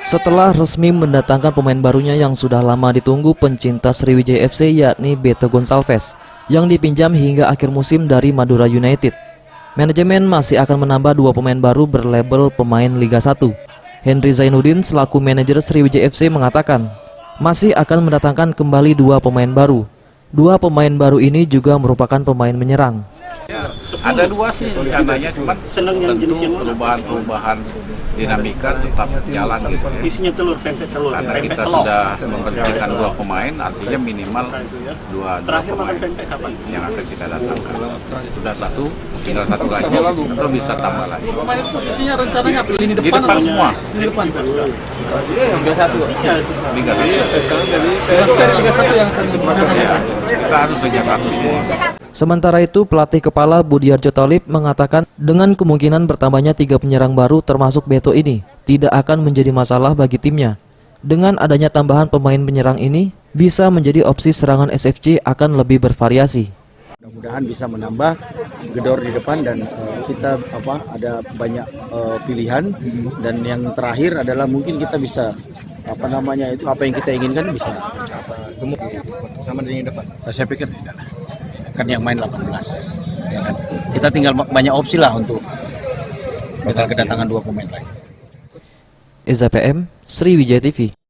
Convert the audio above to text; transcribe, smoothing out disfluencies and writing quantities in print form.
Setelah resmi mendatangkan pemain barunya yang sudah lama ditunggu pencinta Sriwijaya FC yakni Beto Gonçalves yang dipinjam hingga akhir musim dari Madura United. Manajemen masih akan menambah 2 pemain baru berlabel pemain Liga 1. Henry Zainuddin selaku manajer Sriwijaya FC mengatakan masih akan mendatangkan kembali 2 pemain baru. 2 pemain baru ini juga merupakan pemain menyerang. Ya, ada 2 sih rencananya, cuman tentu perubahan dinamika tetap jalan gitu ya. Isinya telur, pempek telur. Karena Pempek kita telur. sudah memberhentikan 2 pemain, artinya minimal 2 Terakhir makan pemain pempek kapan? yang akan kita datangkan. Sudah 1, tinggal 1 lagi, atau bisa tambah lagi. Pemain posisinya rencananya apa? Lini Di depan depan atau semua. Di depan. Liga 1. Liga 1. Liga 1 yang akan digunakan. Ya, kita harus Liga 1 semua. Sementara itu, pelatih kepala Budiarjo Thalib mengatakan dengan kemungkinan bertambahnya 3 penyerang baru termasuk Beto ini tidak akan menjadi masalah bagi timnya. Dengan adanya tambahan pemain penyerang ini, bisa menjadi opsi serangan SFC akan lebih bervariasi. Mudah-mudahan bisa menambah gedor di depan dan kita ada banyak pilihan, dan yang terakhir adalah mungkin kita bisa apa yang kita inginkan bisa gemuk sama di depan. Saya pikir tidak lah. Kan yang main 18 ya kan? Kita tinggal banyak opsi lah untuk dengan kedatangan 2 pemain lagi. Eza PM, Sriwijaya TV.